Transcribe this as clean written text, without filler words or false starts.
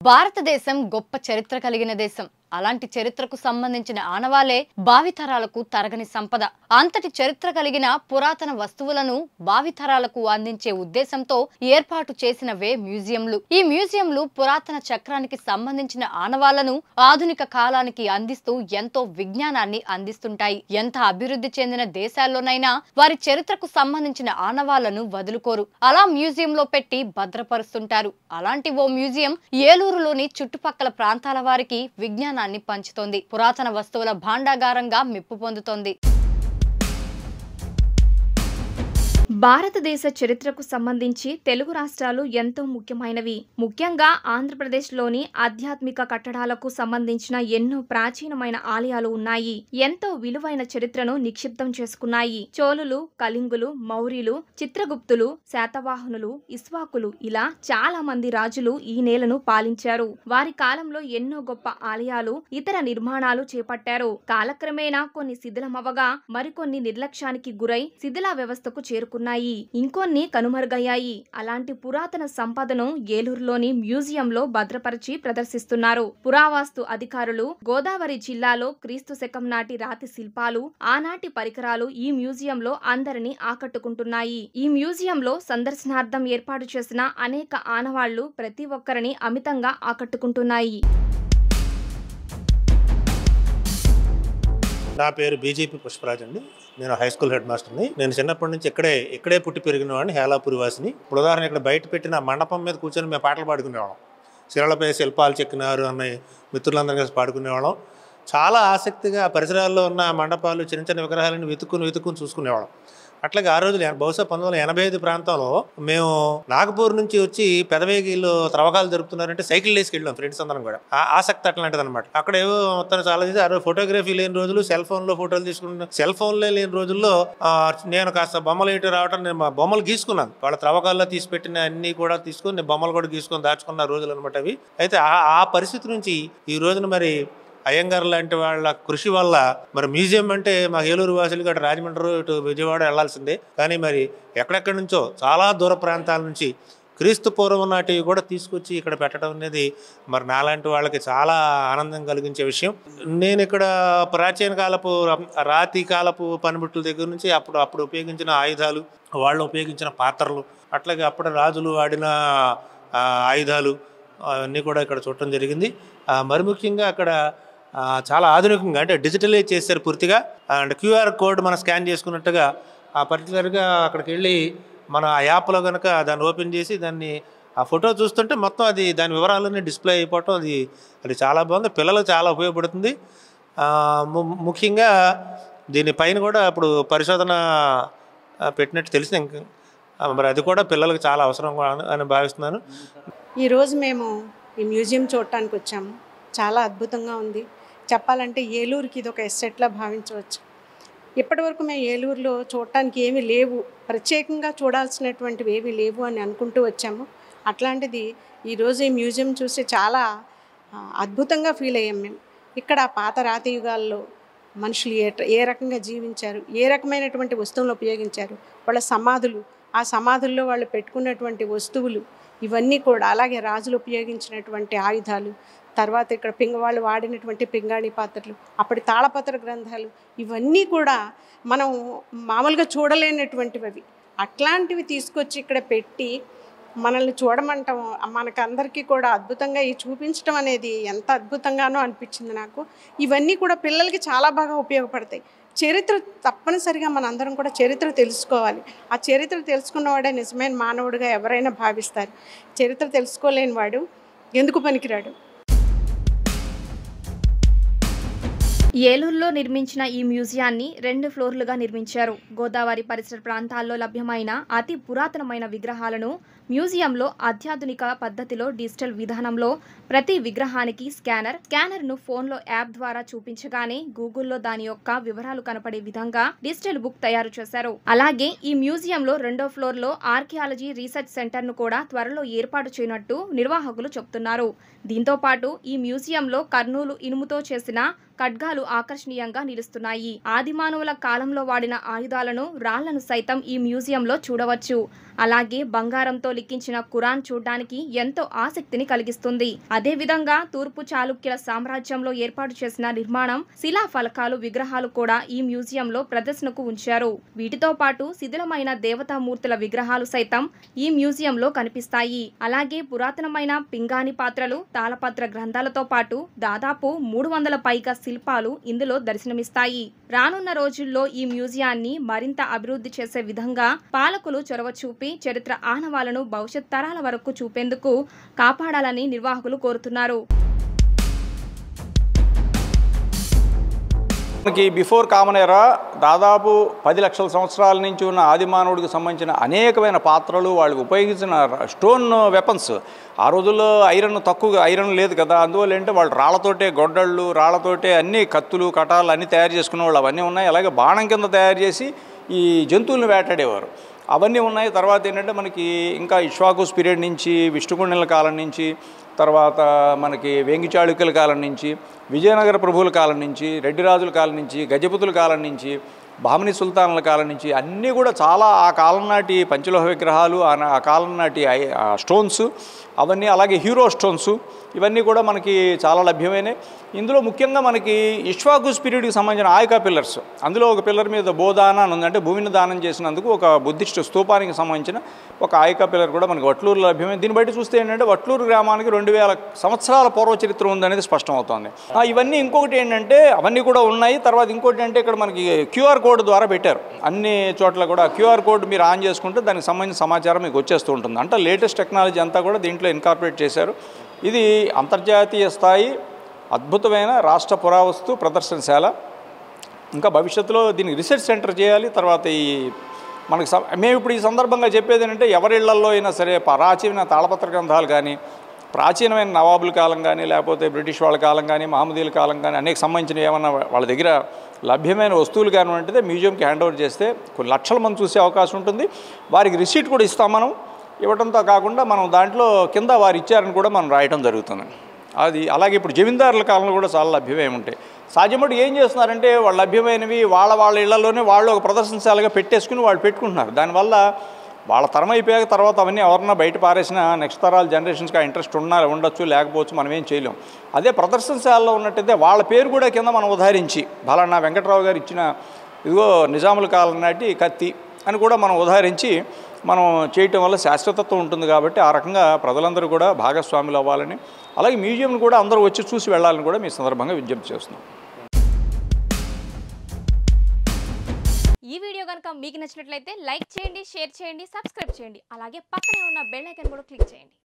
భారతదేశం గొప్ప చరిత్ర కలిగిన దేశం. అలాంటి చరిత్రకు సంబంధించిన ఆనవాలే భావితరాలకు తరగని సంపద. అంతటి చరిత్ర కలిగిన పురాతన వస్తువులను భావితరాలకు అందించే ఉద్దేశంతో ఏర్పాటు చేసినవే మ్యూజియంలు. ఈ మ్యూజియంలు పురాతన చక్రానికి సంబంధించిన ఆనవాలను ఆధునిక కాలానికి అందిస్తూ ఎంతో విజ్ఞానాన్ని అందిస్తుంటాయి. ఎంత అభివృద్ధి చెందిన దేశాల్లోనైనా వారి చరిత్రకు సంబంధించిన ఆనవాలను వదులుకోరు. అలా మ్యూజియంలో పెట్టి భద్రపరుస్తుంటారు. అలాంటి ఓ మ్యూజియం ఏలూరులోని చుట్టుపక్కల ప్రాంతాల వారికి విజ్ఞానాన్ని పంచుతోంది. పురాతన వస్తువుల భాండాగారంగా మెప్పు పొందుతోంది. భారతదేశ చరిత్రకు సంబంధించి తెలుగు రాష్ట్రాలు ఎంతో ముఖ్యమైనవి. ముఖ్యంగా ఆంధ్రప్రదేశ్లోని ఆధ్యాత్మిక కట్టడాలకు సంబంధించిన ఎన్నో ప్రాచీనమైన ఆలయాలు ఉన్నాయి. ఎంతో విలువైన చరిత్రను నిక్షిప్తం చేసుకున్నాయి. చోళులు, కళింగులు, మౌర్యులు, చిత్రగుప్తులు, శాతవాహనులు, ఇస్వాకులు ఇలా చాలా మంది రాజులు ఈ నేలను పాలించారు. వారి కాలంలో ఎన్నో గొప్ప ఆలయాలు, ఇతర నిర్మాణాలు చేపట్టారు. కాలక్రమేణా కొన్ని శిథిలమవగా మరికొన్ని నిర్లక్ష్యానికి గురై శిథిలా వ్యవస్థకు చేరుకున్నాయి. ఇంకొన్ని కనుమరుగయ్యాయి. అలాంటి పురాతన సంపదను ఏలూరులోని మ్యూజియంలో భద్రపరిచి ప్రదర్శిస్తున్నారు. పురావస్తు అధికారులు గోదావరి జిల్లాలో క్రీస్తు శకం నాటి రాతి శిల్పాలు, ఆనాటి పరికరాలు ఈ మ్యూజియంలో అందరినీ ఆకట్టుకుంటున్నాయి. ఈ మ్యూజియంలో సందర్శనార్థం ఏర్పాటు చేసిన అనేక ఆనవాళ్లు ప్రతి ఒక్కరిని అమితంగా ఆకట్టుకుంటున్నాయి. నా పేరు బీజేపీ పుష్పరాజ్ అండి. నేను హై స్కూల్ హెడ్ మాస్టర్ని. నేను చిన్నప్పటి నుంచి ఇక్కడే పుట్టి పెరిగిన వాడిని, హేలాపురి వాసిని. ఇప్పుడు ఉదాహరణ ఇక్కడ బయట పెట్టిన మండపం మీద కూర్చొని మేము పాటలు పాడుకునేవాళ్ళం. శిలలపై శిల్పాలు చెక్కినారు అన్న మిత్రులందరం కలిసి పాడుకునేవాళ్ళం. చాలా ఆసక్తిగా పరిసరాల్లో ఉన్న మండపాలు, చిన్న చిన్న విగ్రహాలను వెతుక్కుని చూసుకునేవాళ్ళం. అట్లాగే ఆ రోజులు బహుశా 1985 ప్రాంతంలో మేము నాగపూర్ నుంచి వచ్చి పెదవేగిలో త్రవ్వకాలు జరుపుతున్నారంటే సైకిల్ వేసుకు వెళ్ళాం ఫ్రెండ్స్ అందరం కూడా. ఆసక్తి అట్లాంటిది అనమాట. అక్కడ ఏవో మొత్తం చాలా చేసి ఆ రోజు ఫోటోగ్రఫీ లేని రోజులు, సెల్ ఫోన్లో ఫోటోలు తీసుకుంటున్నాను. సెల్ ఫోన్లే లేని రోజుల్లో నేను కాస్త బొమ్మలు ఇటు రావటం, నేను మా బొమ్మలు గీసుకున్నాను. వాళ్ళ త్రవ్వకాల్లో తీసి పెట్టిన అన్ని కూడా తీసుకొని నేను బొమ్మలు కూడా గీసుకొని దాచుకున్న రోజులు అనమాట అవి. అయితే ఆ పరిస్థితి నుంచి ఈ రోజున మరి అయ్యంగార్ లాంటి వాళ్ళ కృషి వల్ల మరి మ్యూజియం అంటే మా ఏలూరు వాసులు అటు రాజమండ్రి, ఇటు విజయవాడ వెళ్లాల్సిందే. కానీ మరి ఎక్కడెక్కడి నుంచో చాలా దూర ప్రాంతాల నుంచి క్రీస్తు పూర్వం నాటివి కూడా తీసుకొచ్చి ఇక్కడ పెట్టడం అనేది మరి నాలాంటి వాళ్ళకి చాలా ఆనందం కలిగించే విషయం. నేను ఇక్కడ ప్రాచీన కాలపు రాతి కాలపు పనిముట్ల దగ్గర నుంచి అప్పుడు ఉపయోగించిన ఆయుధాలు, వాళ్ళు ఉపయోగించిన పాత్రలు, అట్లాగే అప్పుడు రాజులు వాడిన ఆయుధాలు అవన్నీ కూడా ఇక్కడ చూడటం జరిగింది. మరి ముఖ్యంగా అక్కడ చాలా ఆధునికంగా అంటే డిజిటలైజ్ చేశారు పూర్తిగా. అండ్ క్యూఆర్ కోడ్ మనం స్కాన్ చేసుకున్నట్టుగా పర్టికులర్గా అక్కడికి వెళ్ళి మన ఆ యాప్లో కనుక దాన్ని ఓపెన్ చేసి దాన్ని ఆ ఫోటో చూస్తుంటే మొత్తం అది దాని వివరాలన్నీ డిస్ప్లే అయిపోవటం అది చాలా బాగుంది. పిల్లలకు చాలా ఉపయోగపడుతుంది. ముఖ్యంగా దీనిపైన కూడా ఇప్పుడు పరిశోధన పెట్టినట్టు తెలిసింది. ఇంకా మరి అది కూడా పిల్లలకు చాలా అవసరం అని భావిస్తున్నాను. ఈరోజు మేము ఈ మ్యూజియం చూడటానికి వచ్చాము. చాలా అద్భుతంగా ఉంది. చెప్పాలంటే ఏలూరుకి ఇది ఒక ఎస్సెట్లా భావించవచ్చు. ఇప్పటివరకు మేము ఏలూరులో చూడటానికి ఏమీ లేవు, ప్రత్యేకంగా చూడాల్సినటువంటివి ఏమీ లేవు అని అనుకుంటూ వచ్చాము. అట్లాంటిది ఈరోజు ఈ మ్యూజియం చూసి చాలా అద్భుతంగా ఫీల్ అయ్యాం మేము. ఇక్కడ పాత రాతి యుగాల్లో మనుషులు ఏ రకంగా జీవించారు, ఏ రకమైనటువంటి వస్తువులు ఉపయోగించారు, వాళ్ళ సమాధులు, ఆ సమాధుల్లో వాళ్ళు పెట్టుకున్నటువంటి వస్తువులు ఇవన్నీ కూడా, అలాగే రాజులు ఉపయోగించినటువంటి ఆయుధాలు, తర్వాత ఇక్కడ వాళ్ళు వాడినటువంటి పింగాణి పాత్రలు, అప్పటి తాళపత్ర గ్రంథాలు, ఇవన్నీ కూడా మనం మామూలుగా చూడలేనటువంటివి. అవి అట్లాంటివి తీసుకొచ్చి ఇక్కడ పెట్టి మనల్ని చూడమంటాం. మనకందరికీ కూడా అద్భుతంగా చూపించడం అనేది ఎంత అద్భుతంగానో అనిపించింది నాకు. ఇవన్నీ కూడా పిల్లలకి చాలా బాగా ఉపయోగపడతాయి. చరిత్ర తప్పనిసరిగా మనందరం కూడా చరిత్ర తెలుసుకోవాలి. ఆ చరిత్ర తెలుసుకున్నవాడే నిజమైన మానవుడిగా ఎవరైనా భావిస్తారు. చరిత్ర తెలుసుకోలేని వాడు ఎందుకు పనికిరాడు. ఏలూరులో నిర్మించిన ఈ మ్యూజియాన్ని 2 ఫ్లోర్లుగా నిర్మించారు. గోదావరి పరిసర ప్రాంతాల్లో లభ్యమైన అతి పురాతనమైన విగ్రహాలను మ్యూజియంలో అత్యాధునిక పద్ధతిలో డిజిటల్ విధానంలో ప్రతి విగ్రహానికి స్కానర్ను ఫోన్లో యాప్ ద్వారా చూపించగానే గూగుల్లో దాని యొక్క వివరాలు కనపడే విధంగా డిజిటల్ బుక్ తయారు చేశారు. అలాగే ఈ మ్యూజియంలో 2వ ఫ్లోర్లో ఆర్కియాలజీ రీసెర్చ్ సెంటర్ను కూడా త్వరలో ఏర్పాటు చేయనున్నట్టు నిర్వాహకులు చెబుతున్నారు. దీంతో పాటు ఈ మ్యూజియంలో కర్నూలు ఇనుముతో చేసిన ఖడ్గాలు ఆకర్షణీయంగా నిలుస్తున్నాయి. ఆదిమానవుల కాలంలో వాడిన ఆయుధాలను, రాళ్లను సైతం ఈ మ్యూజియంలో చూడవచ్చు. అలాగే బంగారంతో లిఖించిన ఖురాన్ చూడ్డానికి ఎంతో ఆసక్తిని కలిగిస్తుంది. అదే విధంగా తూర్పు చాళుక్యుల సామ్రాజ్యంలో ఏర్పాటు చేసిన నిర్మాణం శిలా ఫలకాలు, విగ్రహాలు కూడా ఈ మ్యూజియంలో ప్రదర్శనకు ఉంచారు. వీటితో పాటు శిథిలమైన దేవతామూర్తుల విగ్రహాలు సైతం ఈ మ్యూజియంలో కనిపిస్తాయి. అలాగే పురాతనమైన పింగాణి పాత్రలు, తాళపత్ర గ్రంథాలతో పాటు దాదాపు 300 పైగా శిల్పాలు ఇందులో దర్శనమిస్తాయి. రానున్న రోజుల్లో ఈ మ్యూజియాన్ని మరింత అభివృద్ధి చేసే విధంగా పాలకులు చొరవ చూపి చరిత్ర ఆనవాలను భవిష్యత్ తరాల వరకు చూపేందుకు కాపాడాలని నిర్వాహకులు కోరుతున్నారు. మనకి బిఫోర్ కామన్ ఎరా దాదాపు 10 లక్షల సంవత్సరాల నుంచి ఉన్న ఆదిమానవుడికి సంబంధించిన అనేకమైన పాత్రలు, వాళ్ళకి ఉపయోగించిన స్టోన్ వెపన్స్. ఆ రోజుల్లో ఐరన్ లేదు కదా, అందువల్ల ఏంటంటే వాళ్ళు రాళ్లతోటే గొడ్డళ్ళు, రాళ్లతోటే అన్ని కత్తులు, కటాలు అన్నీ తయారు చేసుకునేవాళ్ళు. అవన్నీ ఉన్నాయి. అలాగే బాణం కింద తయారు చేసి ఈ జంతువులను వేటాడేవారు. అవన్నీ ఉన్నాయి. తర్వాత ఏంటంటే మనకి ఇంకా ఇక్ష్వాకుస్ పీరియడ్ నుంచి, విష్ణుకుండిల కాలం నుంచి, తర్వాత మనకి వేంగి చాళుక్యుల కాలం నుంచి, విజయనగర ప్రభువుల కాలం నుంచి, రెడ్డి రాజుల కాలం నుంచి, గజపతుల కాలం నుంచి, బామిని సుల్తాన్ల కాలం నుంచి అన్నీ కూడా చాలా ఆ కాలం నాటి పంచలోహ విగ్రహాలు, ఆ కాలం నాటి స్టోన్స్ అవన్నీ, అలాగే హీరో స్టోన్స్ ఇవన్నీ కూడా మనకి చాలా లభ్యమైనవి. ఇందులో ముఖ్యంగా మనకి ఇక్ష్వాకుస్ పీరియడ్కి సంబంధించిన ఆయకా పిల్లర్స్, అందులో ఒక పిల్లర్ మీద బోదాన అని ఉంది, అంటే భూమిని దానం చేసినందుకు ఒక బుద్ధిస్ట్ స్తూపానికి సంబంధించిన ఒక ఆయకా పిల్లర్ కూడా మనకి వట్లూరులో లభ్యమైంది. దీన్ని బట్టి చూస్తే ఏంటంటే వట్లూరు గ్రామానికి 2000 సంవత్సరాల పూర్వ చరిత్ర ఉందనేది స్పష్టమవుతోంది. ఇవన్నీ ఇంకొకటి ఏంటంటే అవన్నీ కూడా ఉన్నాయి. తర్వాత ఇంకోటి అంటే ఇక్కడ మనకి QR కోడ్ ద్వారా పెట్టారు. అన్ని చోట్ల కూడా QR కోడ్ మీరు ఆన్ చేసుకుంటే దానికి సంబంధించిన సమాచారం మీకు వచ్చేస్తూ ఉంటుంది. అంటే లేటెస్ట్ టెక్నాలజీ అంతా కూడా దీంట్లో ఇన్కార్పొరేట్ చేశారు. ఇది అంతర్జాతీయ స్థాయి అద్భుతమైన రాష్ట్ర పురావస్తు ప్రదర్శనశాల. ఇంకా భవిష్యత్తులో దీనికి రీసెర్చ్ సెంటర్ చేయాలి. తర్వాత మనకి మేము ఇప్పుడు ఈ సందర్భంగా చెప్పేది ఏంటంటే ఎవరిళ్లల్లో అయినా సరే ప్రాచీన తాళపత్ర గ్రంథాలు కానీ, ప్రాచీనమైన నవాబుల కాలం కానీ, లేకపోతే బ్రిటిష్ వాళ్ళ కాలం కానీ, మహమ్మదీయుల కాలం కానీ అనేక సంబంధించిన ఏమన్నా వాళ్ళ దగ్గర లభ్యమైన వస్తువులు కానివంటిదే మ్యూజియంకి హ్యాండ్ ఓవర్ చేస్తే కొన్ని లక్షల మంది చూసే అవకాశం ఉంటుంది. వారికి రిసీట్ కూడా ఇస్తాం. మనం ఇవ్వడంతో కాకుండా మనం దాంట్లో కింద వారు ఇచ్చారని కూడా మనం రాయడం జరుగుతుంది. అది అలాగే ఇప్పుడు జమీందారుల కాలంలో కూడా చాలా లభ్యమే ఉంటాయి. సాధ్యమటు ఏం చేస్తున్నారంటే వాళ్ళు లభ్యమైనవి వాళ్ళ ఇళ్లలోనే వాళ్ళు ఒక ప్రదర్శనశాలగా పెట్టేసుకుని వాళ్ళు పెట్టుకుంటున్నారు. దానివల్ల వాళ్ళ తరం అయిపోయాక తర్వాత అవన్నీ ఎవరన్నా బయట పారేసిన నెక్స్ట్ తరాల జనరేషన్స్కి ఆ ఇంట్రెస్ట్ ఉండొచ్చు, లేకపోవచ్చు, మనం ఏం చేయలేం. అదే ప్రదర్శనశాలలో ఉన్నట్టయితే వాళ్ళ పేరు కూడా కింద మనం ఉదాహరించి ఫలానా వెంకట్రావు గారు ఇచ్చిన ఇదిగో నిజాముల కాలం నాటి కత్తి అని కూడా మనం ఉదాహరించి మనం చేయటం వల్ల శాశ్వతత్వం ఉంటుంది. కాబట్టి ఆ రకంగా ప్రజలందరూ కూడా భాగస్వాములు అవ్వాలని, అలాగే మ్యూజియంను కూడా అందరూ వచ్చి చూసి వెళ్ళాలని కూడా మీ సందర్భంగా విజ్ఞప్తి చేస్తున్నాం. ఈ వీడియో కనుక మీకు నచ్చినట్లయితే లైక్ చేయండి, షేర్ చేయండి, సబ్స్క్రైబ్ చేయండి. అలాగే పక్కనే ఉన్న బెల్ ఐకాన్ కూడా క్లిక్ చేయండి.